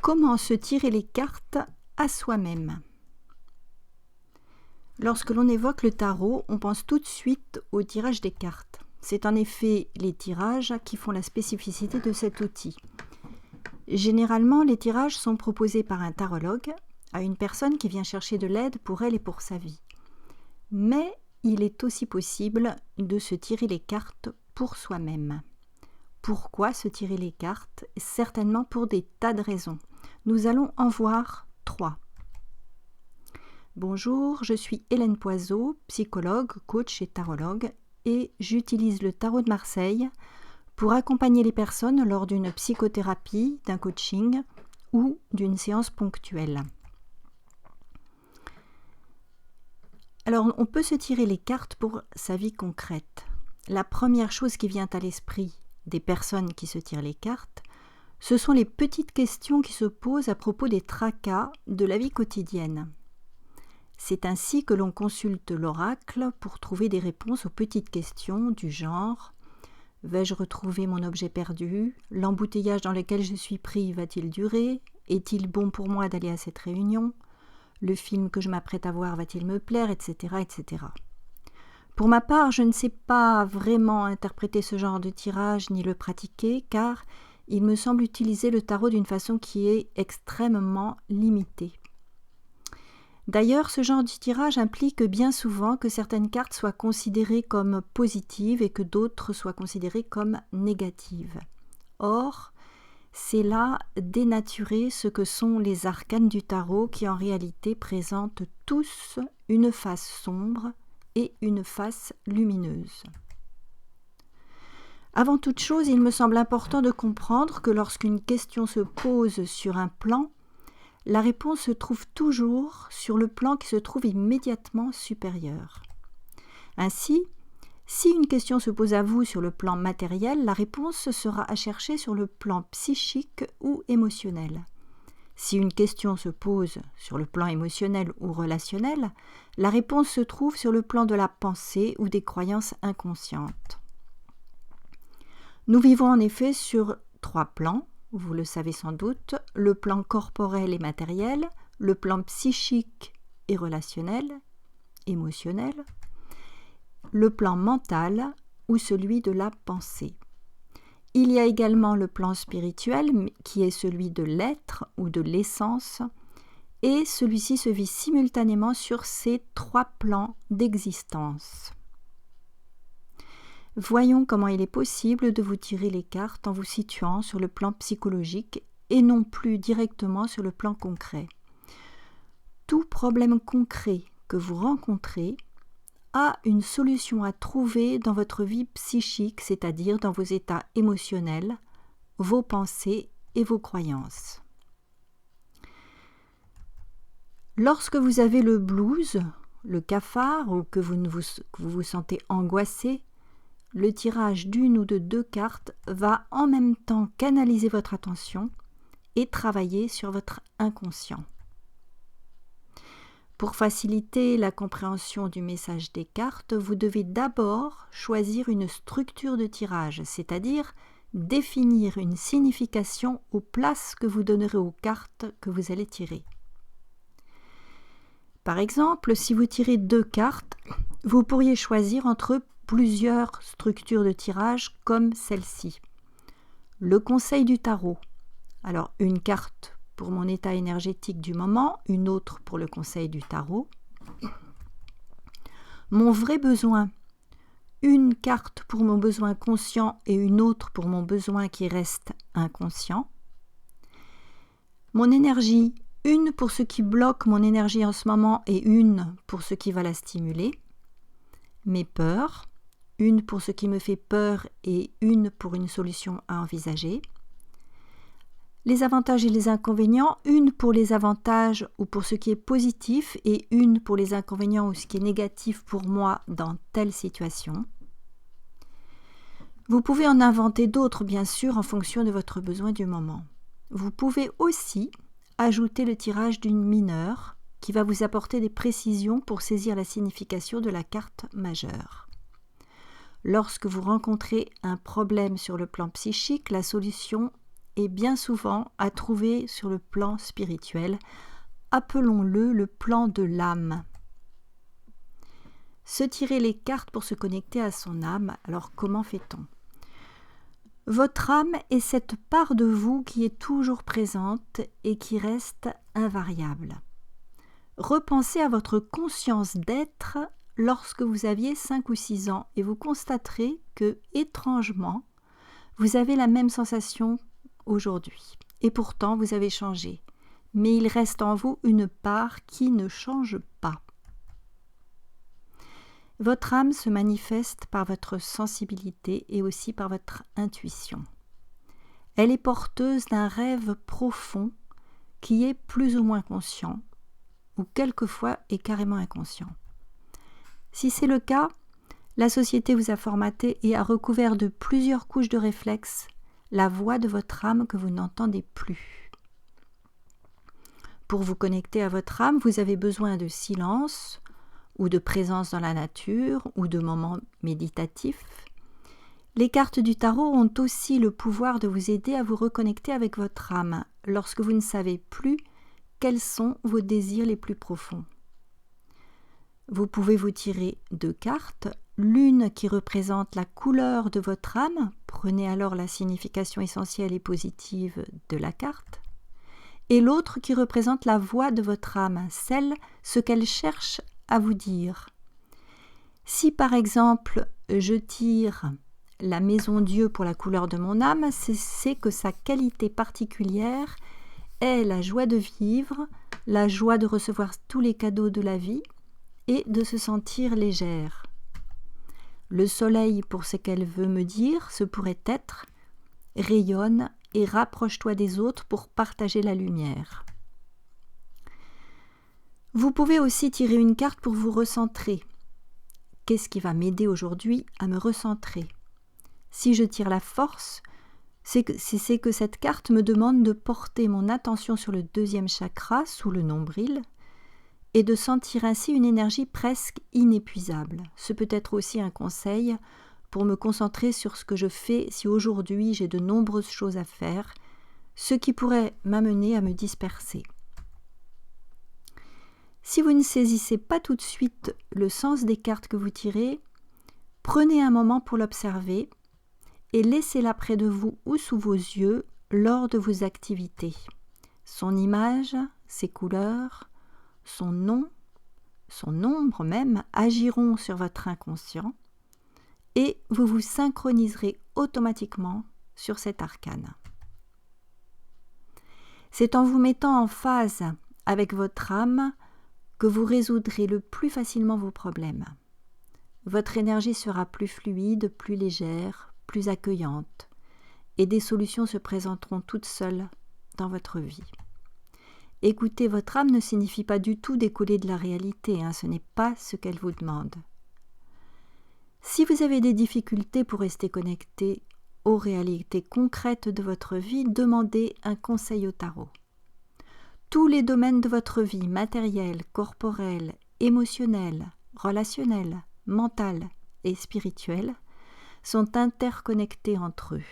Comment se tirer les cartes à soi-même? Lorsque l'on évoque le tarot, on pense tout de suite au tirage des cartes. C'est en effet les tirages qui font la spécificité de cet outil. Généralement, les tirages sont proposés par un tarologue à une personne qui vient chercher de l'aide pour elle et pour sa vie. Mais il est aussi possible de se tirer les cartes pour soi-même. Pourquoi se tirer les cartes? Certainement pour des tas de raisons. Nous allons en voir 3. Bonjour, je suis Hélène Poiseau, psychologue, coach et tarologue, et j'utilise le tarot de Marseille pour accompagner les personnes lors d'une psychothérapie, d'un coaching ou d'une séance ponctuelle. Alors, on peut se tirer les cartes pour sa vie concrète. La première chose qui vient à l'esprit des personnes qui se tirent les cartes, ce sont les petites questions qui se posent à propos des tracas de la vie quotidienne. C'est ainsi que l'on consulte l'oracle pour trouver des réponses aux petites questions du genre « Vais-je retrouver mon objet perdu ? L'embouteillage dans lequel je suis pris va-t-il durer ? Est-il bon pour moi d'aller à cette réunion ? Le film que je m'apprête à voir va-t-il me plaire ? etc. etc. » Pour ma part, je ne sais pas vraiment interpréter ce genre de tirage ni le pratiquer, car il me semble utiliser le tarot d'une façon qui est extrêmement limitée. D'ailleurs, ce genre de tirage implique bien souvent que certaines cartes soient considérées comme positives et que d'autres soient considérées comme négatives. Or, c'est là dénaturer ce que sont les arcanes du tarot qui en réalité présentent tous une face sombre et une face lumineuse. Avant toute chose, il me semble important de comprendre que lorsqu'une question se pose sur un plan, la réponse se trouve toujours sur le plan qui se trouve immédiatement supérieur. Ainsi, si une question se pose à vous sur le plan matériel, la réponse sera à chercher sur le plan psychique ou émotionnel. Si une question se pose sur le plan émotionnel ou relationnel, la réponse se trouve sur le plan de la pensée ou des croyances inconscientes. Nous vivons en effet sur 3 plans, vous le savez sans doute, le plan corporel et matériel, le plan psychique et relationnel, émotionnel, le plan mental ou celui de la pensée. Il y a également le plan spirituel qui est celui de l'être ou de l'essence et celui-ci se vit simultanément sur ces 3 plans d'existence. Voyons comment il est possible de vous tirer les cartes en vous situant sur le plan psychologique et non plus directement sur le plan concret. Tout problème concret que vous rencontrez a une solution à trouver dans votre vie psychique, c'est-à-dire dans vos états émotionnels, vos pensées et vos croyances. Lorsque vous avez le blues, le cafard ou que vous vous sentez angoissé, le tirage d'une ou de 2 cartes va en même temps canaliser votre attention et travailler sur votre inconscient. Pour faciliter la compréhension du message des cartes, vous devez d'abord choisir une structure de tirage, c'est-à-dire définir une signification aux places que vous donnerez aux cartes que vous allez tirer. Par exemple, si vous tirez 2 cartes, vous pourriez choisir entre plusieurs structures de tirage comme celle-ci. Le conseil du tarot. Alors, une carte pour mon état énergétique du moment, une autre pour le conseil du tarot. Mon vrai besoin, une carte pour mon besoin conscient et une autre pour mon besoin qui reste inconscient. Mon énergie, une pour ce qui bloque mon énergie en ce moment et une pour ce qui va la stimuler. Mes peurs, une pour ce qui me fait peur et une pour une solution à envisager. Les avantages et les inconvénients, une pour les avantages ou pour ce qui est positif et une pour les inconvénients ou ce qui est négatif pour moi dans telle situation. Vous pouvez en inventer d'autres, bien sûr, en fonction de votre besoin du moment. Vous pouvez aussi ajouter le tirage d'une mineure qui va vous apporter des précisions pour saisir la signification de la carte majeure. Lorsque vous rencontrez un problème sur le plan psychique, la solution est bien souvent à trouver sur le plan spirituel. Appelons-le le plan de l'âme. Se tirer les cartes pour se connecter à son âme, alors comment fait-on ? Votre âme est cette part de vous qui est toujours présente et qui reste invariable. Repensez à votre conscience d'être lorsque vous aviez 5 ou 6 ans et vous constaterez que, étrangement, vous avez la même sensation aujourd'hui. Et pourtant, vous avez changé. Mais il reste en vous une part qui ne change pas. Votre âme se manifeste par votre sensibilité et aussi par votre intuition. Elle est porteuse d'un rêve profond qui est plus ou moins conscient, ou quelquefois est carrément inconscient. Si c'est le cas, la société vous a formaté et a recouvert de plusieurs couches de réflexes la voix de votre âme que vous n'entendez plus. Pour vous connecter à votre âme, vous avez besoin de silence, ou de présence dans la nature, ou de moments méditatifs. Les cartes du tarot ont aussi le pouvoir de vous aider à vous reconnecter avec votre âme lorsque vous ne savez plus quels sont vos désirs les plus profonds. Vous pouvez vous tirer 2 cartes, l'une qui représente la couleur de votre âme, prenez alors la signification essentielle et positive de la carte, et l'autre qui représente la voix de votre âme, ce qu'elle cherche à vous dire. Si par exemple je tire la maison Dieu pour la couleur de mon âme, c'est que sa qualité particulière est la joie de vivre, la joie de recevoir tous les cadeaux de la vie et de se sentir légère. Le soleil, pour ce qu'elle veut me dire, ce pourrait être « rayonne et rapproche-toi des autres pour partager la lumière ». Vous pouvez aussi tirer une carte pour vous recentrer. Qu'est-ce qui va m'aider aujourd'hui à me recentrer ? Si je tire la force, c'est que cette carte me demande de porter mon attention sur le 2e chakra, sous le nombril, et de sentir ainsi une énergie presque inépuisable. Ce peut être aussi un conseil pour me concentrer sur ce que je fais si aujourd'hui j'ai de nombreuses choses à faire, ce qui pourrait m'amener à me disperser. Si vous ne saisissez pas tout de suite le sens des cartes que vous tirez, prenez un moment pour l'observer et laissez-la près de vous ou sous vos yeux lors de vos activités. Son image, ses couleurs, son nom, son ombre même agiront sur votre inconscient et vous vous synchroniserez automatiquement sur cet arcane. C'est en vous mettant en phase avec votre âme que vous résoudrez le plus facilement vos problèmes. Votre énergie sera plus fluide, plus légère, plus accueillante, et des solutions se présenteront toutes seules dans votre vie. Écouter votre âme ne signifie pas du tout décoller de la réalité, ce n'est pas ce qu'elle vous demande. Si vous avez des difficultés pour rester connecté aux réalités concrètes de votre vie, demandez un conseil au tarot. Tous les domaines de votre vie, matériel, corporel, émotionnel, relationnel, mental et spirituel, sont interconnectés entre eux.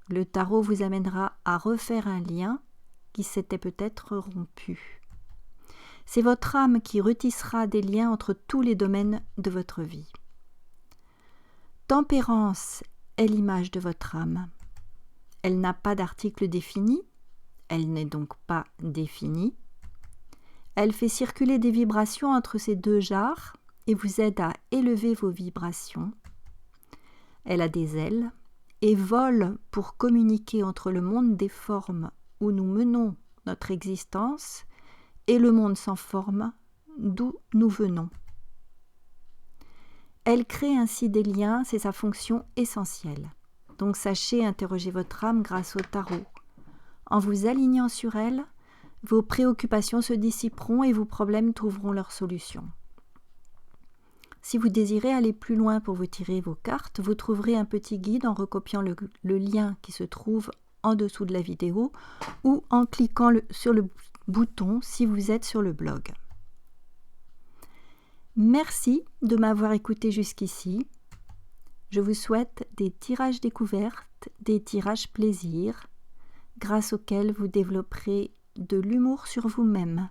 Le tarot vous amènera à refaire un lien qui s'était peut-être rompu. C'est votre âme qui retissera des liens entre tous les domaines de votre vie. Tempérance est l'image de votre âme. Elle n'a pas d'article défini, elle n'est donc pas définie. Elle fait circuler des vibrations entre ces 2 jarres et vous aide à élever vos vibrations. Elle a des ailes et vole pour communiquer entre le monde des formes où nous menons notre existence et le monde sans forme d'où nous venons. Elle crée ainsi des liens, c'est sa fonction essentielle. Donc sachez interroger votre âme grâce au tarot. En vous alignant sur elle, vos préoccupations se dissiperont et vos problèmes trouveront leur solution. Si vous désirez aller plus loin pour vous tirer vos cartes, vous trouverez un petit guide en recopiant le lien qui se trouve en dessous de la vidéo ou en cliquant sur le bouton si vous êtes sur le blog. Merci de m'avoir écouté jusqu'ici. Je vous souhaite des tirages découvertes, des tirages plaisir, grâce auquel vous développerez de l'humour sur vous-même.